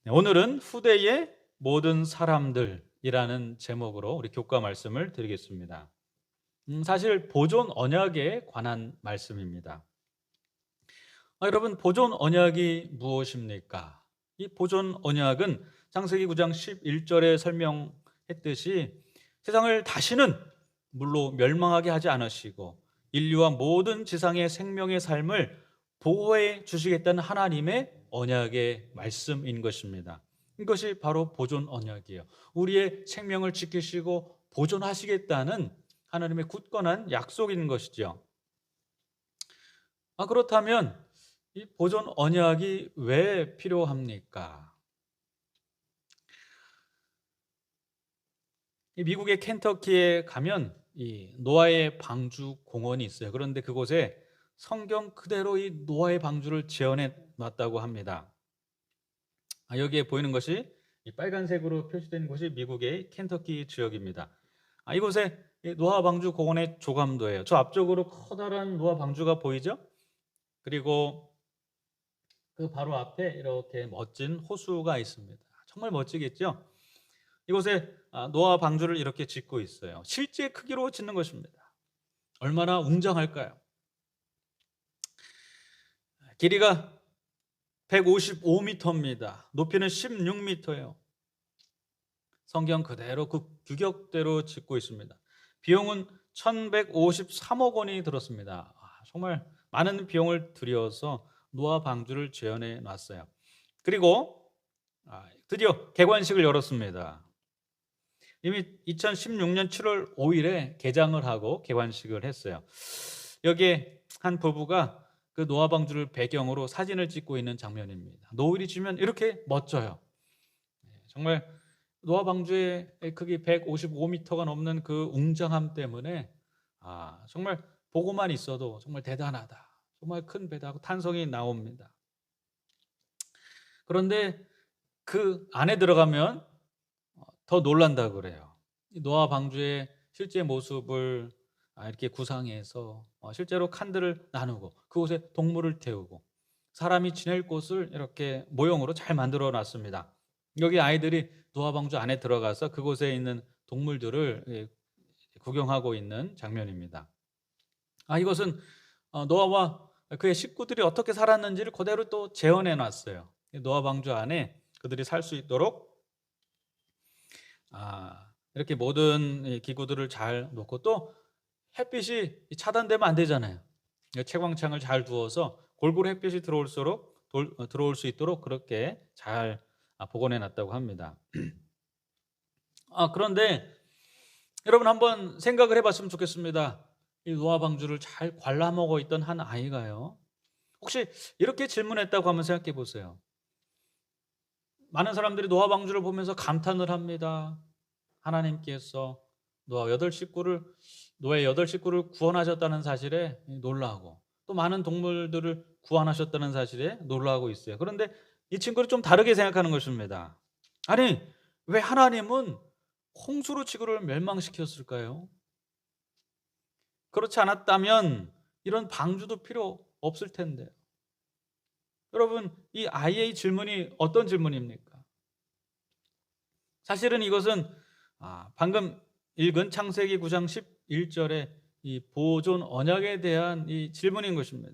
네, 오늘은 후대의 모든 사람들이라는 제목으로 우리 교과 말씀을 드리겠습니다. 사실 보존 언약에 관한 말씀입니다. 여러분, 보존 언약이 무엇입니까? 이 보존 언약은 창세기 9장 11절에 설명했듯이 세상을 다시는 물로 멸망하게 하지 않으시고 인류와 모든 지상의 생명의 삶을 보호해 주시겠다는 하나님의 언약의 말씀인 것입니다. 이것이 바로 보존 언약이에요. 우리의 생명을 지키시고 보존하시겠다는 하나님의 굳건한 약속인 것이죠. 그렇다면 이 보존 언약이 왜 필요합니까? 이 미국의 켄터키에 가면 이 노아의 방주 공원이 있어요. 그런데 그곳에 성경 그대로 이 노아의 방주를 재현해 놨다고 합니다. 여기에 보이는 것이 이 빨간색으로 표시된 곳이 미국의 켄터키 지역입니다. 이곳에 이 노아 방주 공원의 조감도예요. 저 앞쪽으로 커다란 노아 방주가 보이죠? 그리고 그 바로 앞에 이렇게 멋진 호수가 있습니다. 정말 멋지겠죠? 이곳에 노아 방주를 이렇게 짓고 있어요. 실제 크기로 짓는 것입니다. 얼마나 웅장할까요? 길이가 155m입니다. 높이는 16m예요. 성경 그대로 그 규격대로 짓고 있습니다. 비용은 1153억 원이 들었습니다. 정말 많은 비용을 들여서 노아 방주를 재현해 놨어요. 그리고 드디어 개관식을 열었습니다. 이미 2016년 7월 5일에 개장을 하고 개관식을 했어요. 여기에 한 부부가 그 노아 방주를 배경으로 사진을 찍고 있는 장면입니다. 노을이 지면 이렇게 멋져요. 정말 노아 방주의 크기 155m가 넘는 그 웅장함 때문에 정말 보고만 있어도 정말 대단하다. 정말 큰 배다 하고 탄성이 나옵니다. 그런데 그 안에 들어가면 더 놀란다고 그래요. 이 노아 방주의 실제 모습을 이렇게 구상해서 실제로 칸들을 나누고 그곳에 동물을 태우고 사람이 지낼 곳을 이렇게 모형으로 잘 만들어 놨습니다. 여기 아이들이 노아 방주 안에 들어가서 그곳에 있는 동물들을 구경하고 있는 장면입니다. 이것은 노아와 그의 식구들이 어떻게 살았는지를 그대로 또 재현해 놨어요. 노아 방주 안에 그들이 살 수 있도록 이렇게 모든 이 기구들을 잘 놓고 또 햇빛이 차단되면 안 되잖아요. 채광창을 잘 두어서 골고루 햇빛이 들어올 수 있도록 그렇게 잘 복원해 놨다고 합니다. 그런데 여러분 한번 생각을 해봤으면 좋겠습니다. 이 노아 방주를 잘 관람하고 있던 한 아이가요. 혹시 이렇게 질문했다고 한번 생각해 보세요. 많은 사람들이 노아 방주를 보면서 감탄을 합니다. 하나님께서 노아의 여덟 식구를 구원하셨다는 사실에 놀라고 또 많은 동물들을 구원하셨다는 사실에 놀라고 있어요. 그런데 이 친구를 좀 다르게 생각하는 것입니다. 아니, 왜 하나님은 홍수로 지구를 멸망시켰을까요? 그렇지 않았다면 이런 방주도 필요 없을 텐데. 여러분, 이 아이의 질문이 어떤 질문입니까? 사실은 이것은 방금 읽은 창세기 9장 11절의 이 보존 언약에 대한 이 질문인 것입니다.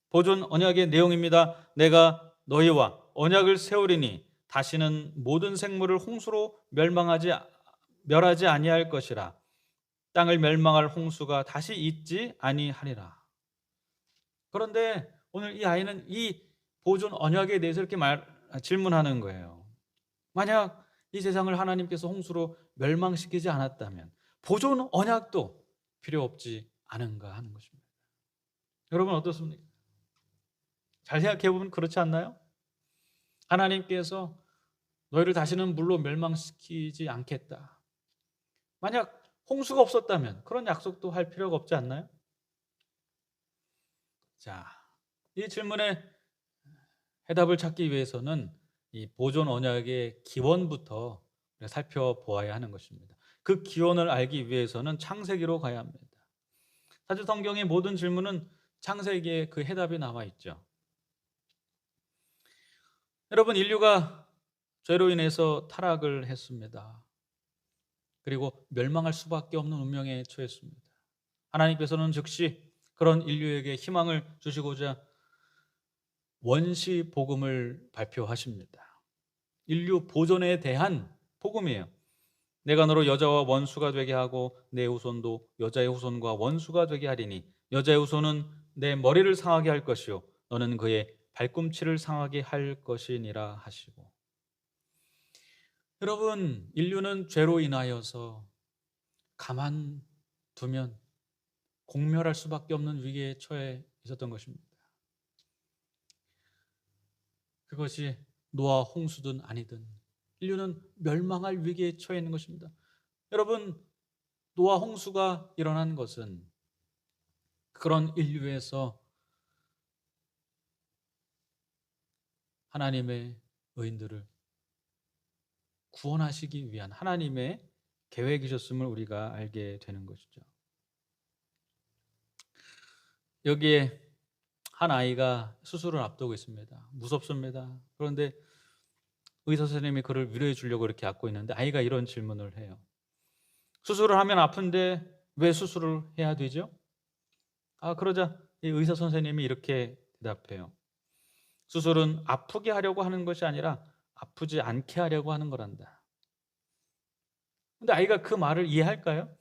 보존 언약의 내용입니다. 내가 너희와 언약을 세우리니 다시는 모든 생물을 홍수로 멸하지 아니할 것이라. 땅을 멸망할 홍수가 다시 있지 아니하리라. 그런데 오늘 이 아이는 이 보존 언약에 대해서 이렇게 질문하는 거예요. 만약 이 세상을 하나님께서 홍수로 멸망시키지 않았다면 보존 언약도 필요 없지 않은가 하는 것입니다. 여러분 어떻습니까? 잘 생각해 보면 그렇지 않나요? 하나님께서 너희를 다시는 물로 멸망시키지 않겠다. 만약 홍수가 없었다면 그런 약속도 할 필요가 없지 않나요? 자, 이 질문에 해답을 찾기 위해서는 이 보존 언약의 기원부터 우리가 살펴보아야 하는 것입니다. 그 기원을 알기 위해서는 창세기로 가야 합니다. 사실 성경의 모든 질문은 창세기에 그 해답이 나와 있죠. 여러분, 인류가 죄로 인해서 타락을 했습니다. 그리고 멸망할 수밖에 없는 운명에 처했습니다. 하나님께서는 즉시 그런 인류에게 희망을 주시고자 원시 복음을 발표하십니다. 인류 보존에 대한 복음이에요. 내가 너로 여자와 원수가 되게 하고 내 후손도 여자의 후손과 원수가 되게 하리니 여자의 후손은 내 머리를 상하게 할 것이요 너는 그의 발꿈치를 상하게 할 것이니라 하시고, 여러분, 인류는 죄로 인하여서 가만두면 공멸할 수밖에 없는 위기에 처해 있었던 것입니다. 그것이 노아 홍수든 아니든 인류는 멸망할 위기에 처해 있는 것입니다. 여러분, 노아 홍수가 일어난 것은 그런 인류에서 하나님의 의인들을 구원하시기 위한 하나님의 계획이셨음을 우리가 알게 되는 것이죠. 여기에 한 아이가 수술을 앞두고 있습니다. 무섭습니다. 그런데 의사 선생님이 그를 위로해 주려고 이렇게 안고 있는데 아이가 이런 질문을 해요. 수술을 하면 아픈데 왜 수술을 해야 되죠? 그러자 이 의사 선생님이 이렇게 대답해요. 수술은 아프게 하려고 하는 것이 아니라 아프지 않게 하려고 하는 거란다. 근데 아이가 그 말을 이해할까요?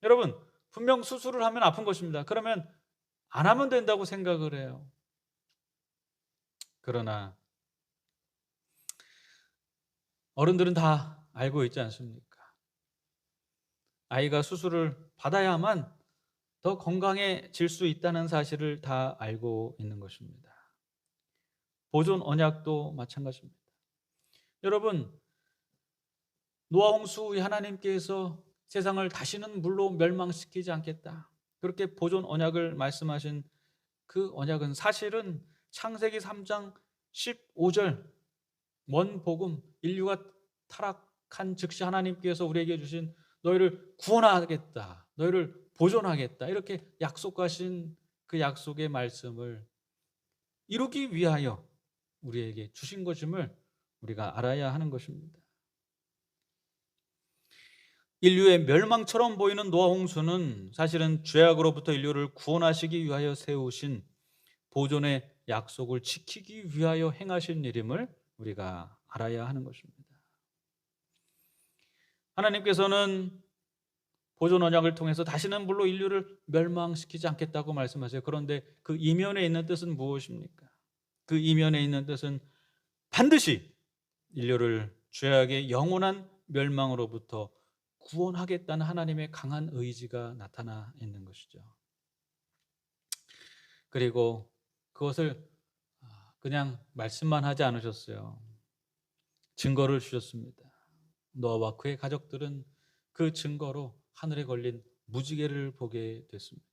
여러분, 분명 수술을 하면 아픈 것입니다. 그러면 안 하면 된다고 생각을 해요. 그러나 어른들은 다 알고 있지 않습니까? 아이가 수술을 받아야만 더 건강해질 수 있다는 사실을 다 알고 있는 것입니다. 보존 언약도 마찬가지입니다. 여러분, 노아 홍수 후에 하나님께서 세상을 다시는 물로 멸망시키지 않겠다, 그렇게 보존 언약을 말씀하신 그 언약은 사실은 창세기 3장 15절 원복음, 인류가 타락한 즉시 하나님께서 우리에게 주신 너희를 구원하겠다, 너희를 보존하겠다, 이렇게 약속하신 그 약속의 말씀을 이루기 위하여 우리에게 주신 것임을 우리가 알아야 하는 것입니다. 인류의 멸망처럼 보이는 노아 홍수는 사실은 죄악으로부터 인류를 구원하시기 위하여 세우신 보존의 약속을 지키기 위하여 행하신 일임을 우리가 알아야 하는 것입니다. 하나님께서는 보존 언약을 통해서 다시는 물로 인류를 멸망시키지 않겠다고 말씀하세요. 그런데 그 이면에 있는 뜻은 무엇입니까? 그 이면에 있는 뜻은 반드시 인류를 죄악의 영원한 멸망으로부터 구원하겠다는 하나님의 강한 의지가 나타나 있는 것이죠. 그리고 그것을 그냥 말씀만 하지 않으셨어요. 증거를 주셨습니다. 노아와 그의 가족들은 그 증거로 하늘에 걸린 무지개를 보게 됐습니다.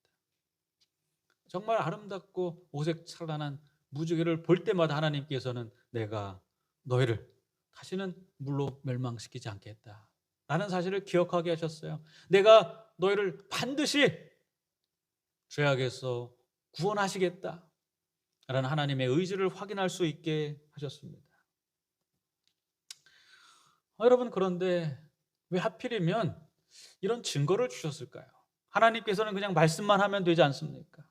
정말 아름답고 오색찬란한 무지개를 볼 때마다 하나님께서는 내가 너희를 다시는 물로 멸망시키지 않겠다 라는 사실을 기억하게 하셨어요. 내가 너희를 반드시 죄악에서 구원하시겠다 라는 하나님의 의지를 확인할 수 있게 하셨습니다. 여러분, 그런데 왜 하필이면 이런 증거를 주셨을까요? 하나님께서는 그냥 말씀만 하면 되지 않습니까?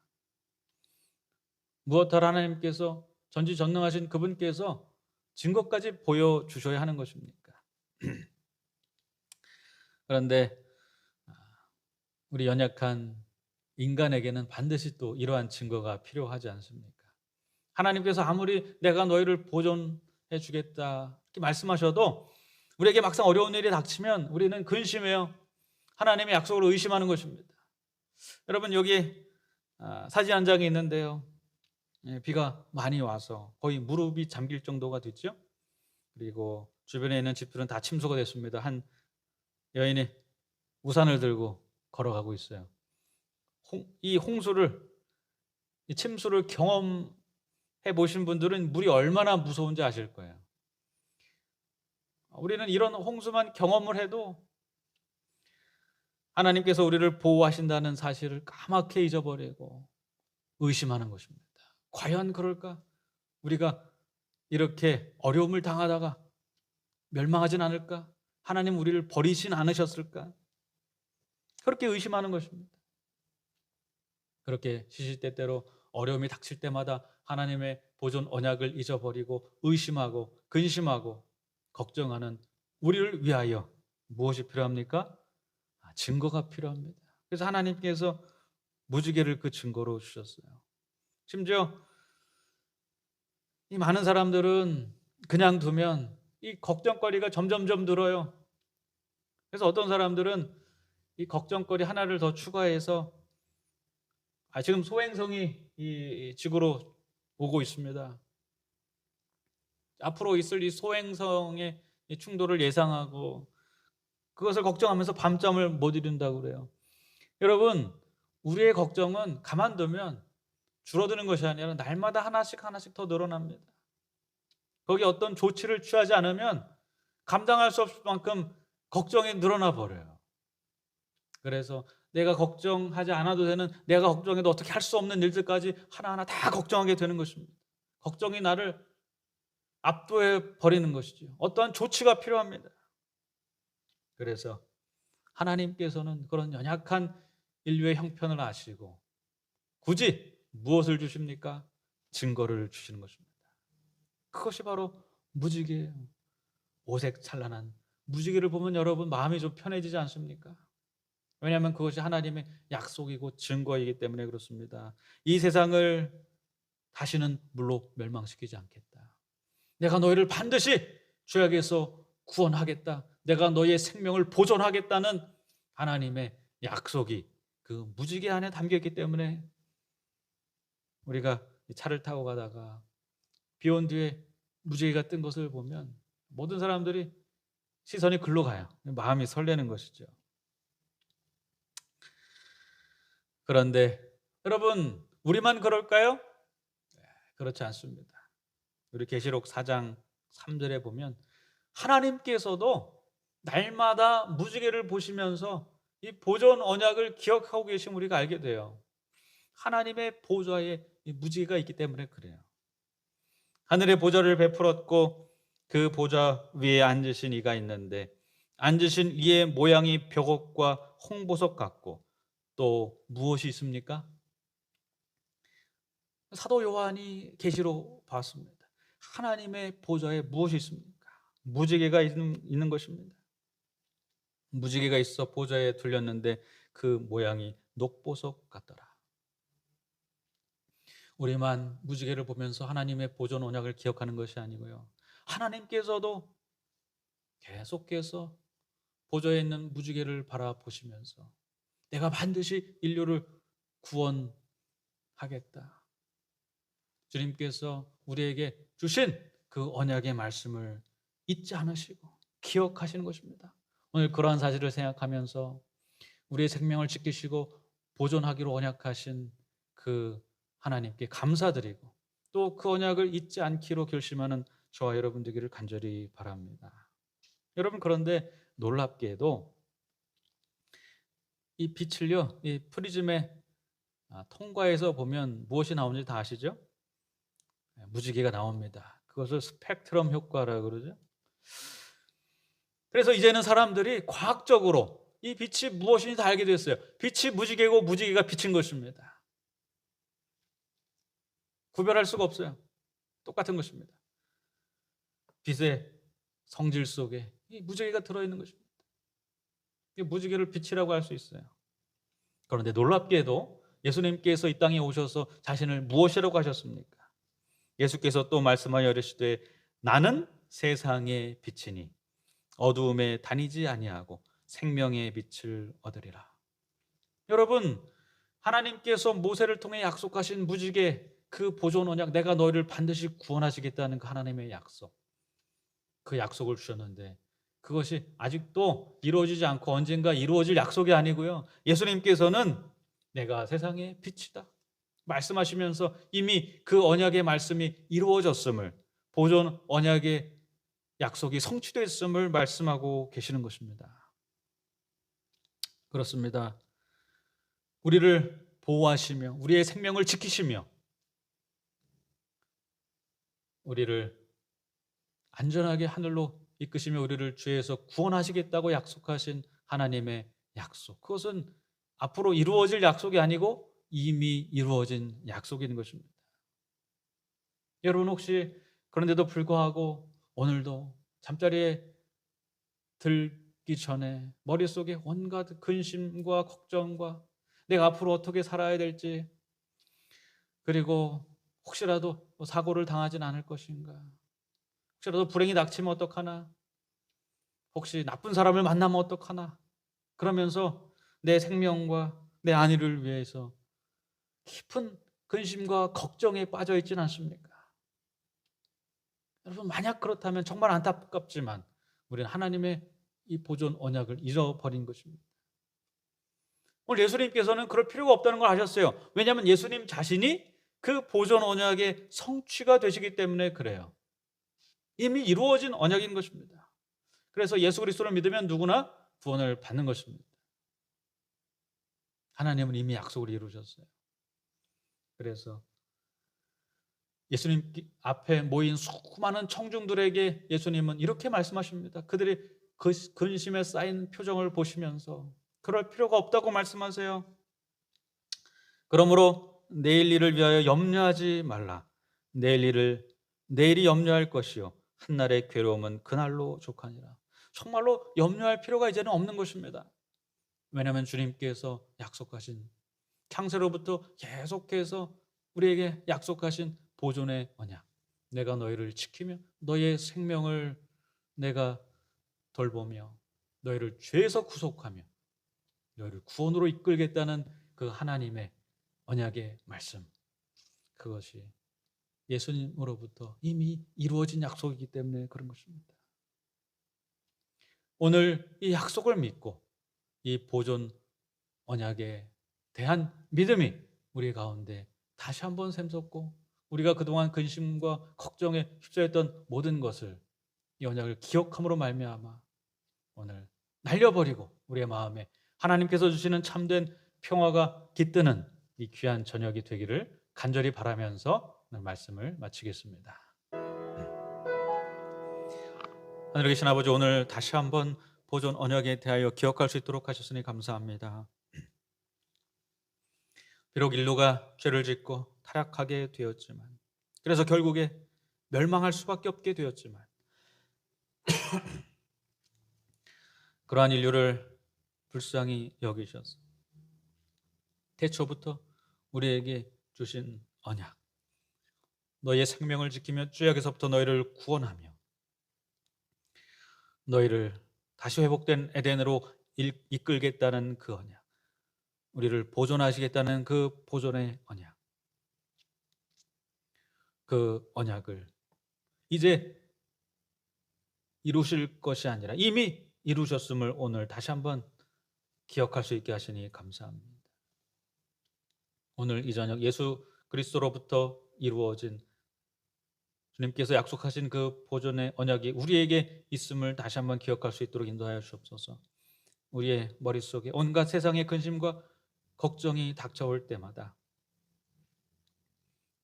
무엇하러 하나님께서 전지전능하신 그분께서 증거까지 보여주셔야 하는 것입니까? 그런데 우리 연약한 인간에게는 반드시 또 이러한 증거가 필요하지 않습니까? 하나님께서 아무리 내가 너희를 보존해 주겠다 이렇게 말씀하셔도 우리에게 막상 어려운 일이 닥치면 우리는 근심해요. 하나님의 약속을 의심하는 것입니다. 여러분, 여기 사진 한 장이 있는데요. 비가 많이 와서 거의 무릎이 잠길 정도가 됐죠. 그리고 주변에 있는 집들은 다 침수가 됐습니다. 한 여인이 우산을 들고 걸어가고 있어요. 이 홍수를, 이 침수를 경험해 보신 분들은 물이 얼마나 무서운지 아실 거예요. 우리는 이런 홍수만 경험을 해도 하나님께서 우리를 보호하신다는 사실을 까맣게 잊어버리고 의심하는 것입니다. 과연 그럴까? 우리가 이렇게 어려움을 당하다가 멸망하진 않을까? 하나님 우리를 버리진 않으셨을까? 그렇게 의심하는 것입니다. 그렇게 시시때때로 어려움이 닥칠 때마다 하나님의 보존 언약을 잊어버리고 의심하고 근심하고 걱정하는 우리를 위하여 무엇이 필요합니까? 증거가 필요합니다. 그래서 하나님께서 무지개를 그 증거로 주셨어요. 심지어 이 많은 사람들은 그냥 두면 이 걱정거리가 점점점 늘어요. 그래서 어떤 사람들은 이 걱정거리 하나를 더 추가해서 지금 소행성이 이 지구로 오고 있습니다. 앞으로 있을 이 소행성의 이 충돌을 예상하고 그것을 걱정하면서 밤잠을 못 이룬다고 그래요. 여러분, 우리의 걱정은 가만두면 줄어드는 것이 아니라 날마다 하나씩 하나씩 더 늘어납니다. 거기 어떤 조치를 취하지 않으면 감당할 수 없을 만큼 걱정이 늘어나 버려요. 그래서 내가 걱정하지 않아도 되는, 내가 걱정해도 어떻게 할 수 없는 일들까지 하나하나 다 걱정하게 되는 것입니다. 걱정이 나를 압도해 버리는 것이죠. 어떠한 조치가 필요합니다. 그래서 하나님께서는 그런 연약한 인류의 형편을 아시고 굳이 무엇을 주십니까? 증거를 주시는 것입니다. 그것이 바로 무지개예요. 오색 찬란한 무지개를 보면 여러분 마음이 좀 편해지지 않습니까? 왜냐하면 그것이 하나님의 약속이고 증거이기 때문에 그렇습니다. 이 세상을 다시는 물로 멸망시키지 않겠다. 내가 너희를 반드시 죄악에서 구원하겠다. 내가 너희의 생명을 보존하겠다는 하나님의 약속이 그 무지개 안에 담겨 있기 때문에 우리가 차를 타고 가다가 비 온 뒤에 무지개가 뜬 것을 보면 모든 사람들이 시선이 글로 가요. 마음이 설레는 것이죠. 그런데 여러분, 우리만 그럴까요? 그렇지 않습니다. 우리 계시록 4장 3절에 보면 하나님께서도 날마다 무지개를 보시면서 이 보존 언약을 기억하고 계신 우리가 알게 돼요. 하나님의 보좌에 이 무지개가 있기 때문에 그래요. 하늘의 보좌를 베풀었고 그 보좌 위에 앉으신 이가 있는데 앉으신 이의 모양이 벽옥과 홍보석 같고 또 무엇이 있습니까? 사도 요한이 계시로 봤습니다. 하나님의 보좌에 무엇이 있습니까? 무지개가 있는 것입니다. 무지개가 있어 보좌에 둘렸는데 그 모양이 녹보석 같더라. 우리만 무지개를 보면서 하나님의 보존 언약을 기억하는 것이 아니고요. 하나님께서도 계속해서 보좌에 있는 무지개를 바라보시면서 내가 반드시 인류를 구원하겠다. 주님께서 우리에게 주신 그 언약의 말씀을 잊지 않으시고 기억하시는 것입니다. 오늘 그러한 사실을 생각하면서 우리의 생명을 지키시고 보존하기로 언약하신 그 하나님께 감사드리고 또 그 언약을 잊지 않기로 결심하는 저와 여러분 되기를 간절히 바랍니다. 여러분, 그런데 놀랍게도 이 빛을요, 이 프리즘의 통과해서 보면 무엇이 나오는지 다 아시죠? 무지개가 나옵니다. 그것을 스펙트럼 효과라고 그러죠. 그래서 이제는 사람들이 과학적으로 이 빛이 무엇인지 다 알게 됐어요. 빛이 무지개고 무지개가 빛인 것입니다. 구별할 수가 없어요. 똑같은 것입니다. 빛의 성질 속에 이 무지개가 들어있는 것입니다. 이 무지개를 빛이라고 할 수 있어요. 그런데 놀랍게도 예수님께서 이 땅에 오셔서 자신을 무엇이라고 하셨습니까? 예수께서 또 말씀하여 이르시되 나는 세상의 빛이니 어두움에 다니지 아니하고 생명의 빛을 얻으리라. 여러분, 하나님께서 모세를 통해 약속하신 무지개 그 보존 언약, 내가 너희를 반드시 구원하시겠다는 그 하나님의 약속, 그 약속을 주셨는데 그것이 아직도 이루어지지 않고 언젠가 이루어질 약속이 아니고요. 예수님께서는 내가 세상의 빛이다 말씀하시면서 이미 그 언약의 말씀이 이루어졌음을, 보존 언약의 약속이 성취됐음을 말씀하고 계시는 것입니다. 그렇습니다. 우리를 보호하시며 우리의 생명을 지키시며 우리를 안전하게 하늘로 이끄시며 우리를 죄에서 구원하시겠다고 약속하신 하나님의 약속. 그것은 앞으로 이루어질 약속이 아니고 이미 이루어진 약속인 것입니다. 여러분 혹시 그런데도 불구하고 오늘도 잠자리에 들기 전에 머릿속에 온갖 근심과 걱정과 내가 앞으로 어떻게 살아야 될지, 그리고 혹시라도 사고를 당하진 않을 것인가, 혹시라도 불행이 닥치면 어떡하나, 혹시 나쁜 사람을 만나면 어떡하나, 그러면서 내 생명과 내 안위를 위해서 깊은 근심과 걱정에 빠져 있지는 않습니까? 여러분 만약 그렇다면 정말 안타깝지만 우리는 하나님의 이 보존 언약을 잃어버린 것입니다. 오늘 예수님께서는 그럴 필요가 없다는 걸 아셨어요. 왜냐하면 예수님 자신이 그 보존 언약의 성취가 되시기 때문에 그래요. 이미 이루어진 언약인 것입니다. 그래서 예수 그리스도를 믿으면 누구나 구원을 받는 것입니다. 하나님은 이미 약속을 이루셨어요. 그래서 예수님 앞에 모인 수많은 청중들에게 예수님은 이렇게 말씀하십니다. 그들이 근심에 쌓인 표정을 보시면서 그럴 필요가 없다고 말씀하세요. 그러므로 내일 일을 위하여 염려하지 말라. 내일이 염려할 것이요 한날의 괴로움은 그날로 족하니라. 정말로 염려할 필요가 이제는 없는 것입니다. 왜냐하면 주님께서 약속하신, 창세로부터 계속해서 우리에게 약속하신 보존의 언약, 내가 너희를 지키며 너희의 생명을 내가 돌보며 너희를 죄에서 구속하며 너희를 구원으로 이끌겠다는 그 하나님의 언약의 말씀, 그것이 예수님으로부터 이미 이루어진 약속이기 때문에 그런 것입니다. 오늘 이 약속을 믿고 이 보존 언약에 대한 믿음이 우리 가운데 다시 한번 샘솟고, 우리가 그동안 근심과 걱정에 휩싸였던 모든 것을, 이 언약을 기억함으로 말미암아 오늘 날려버리고 우리의 마음에 하나님께서 주시는 참된 평화가 깃드는 이 귀한 저녁이 되기를 간절히 바라면서 오늘 말씀을 마치겠습니다. 하늘에 계신 아버지, 오늘 다시 한번 보존 언약에 대하여 기억할 수 있도록 하셨으니 감사합니다. 비록 인류가 죄를 짓고 타락하게 되었지만, 그래서 결국에 멸망할 수밖에 없게 되었지만, 그러한 인류를 불쌍히 여기셔서 태초부터 우리에게 주신 언약, 너희의 생명을 지키며 죄악에서부터 너희를 구원하며 너희를 다시 회복된 에덴으로 이끌겠다는 그 언약, 우리를 보존하시겠다는 그 보존의 언약, 그 언약을 이제 이루실 것이 아니라 이미 이루셨음을 오늘 다시 한번 기억할 수 있게 하시니 감사합니다. 오늘 이 저녁 예수 그리스도로부터 이루어진 주님께서 약속하신 그 보존의 언약이 우리에게 있음을 다시 한번 기억할 수 있도록 인도하여 주옵소서. 우리의 머릿속에 온갖 세상의 근심과 걱정이 닥쳐올 때마다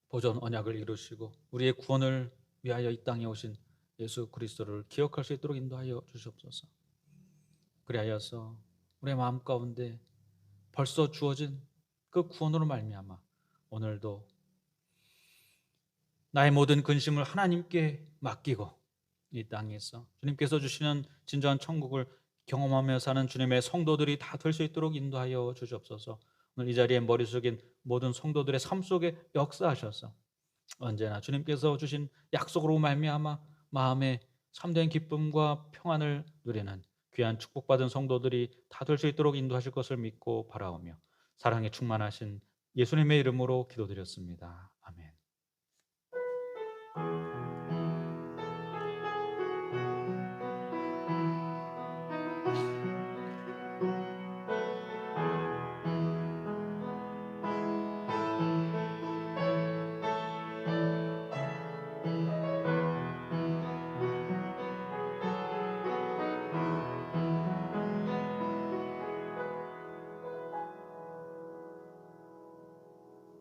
보존 언약을 이루시고 우리의 구원을 위하여 이 땅에 오신 예수 그리스도를 기억할 수 있도록 인도하여 주시옵소서. 그리하여서 우리의 마음 가운데 벌써 주어진 그 구원으로 말미암아 오늘도 나의 모든 근심을 하나님께 맡기고 이 땅에서 주님께서 주시는 진정한 천국을 경험하며 사는 주님의 성도들이 다 될 수 있도록 인도하여 주시옵소서. 오늘 이 자리에 머릿속인 모든 성도들의 삶 속에 역사하셔서 언제나 주님께서 주신 약속으로 말미암아 마음에 참된 기쁨과 평안을 누리는 귀한 축복받은 성도들이 다 될 수 있도록 인도하실 것을 믿고 바라오며 사랑에 충만하신 예수님의 이름으로 기도드렸습니다.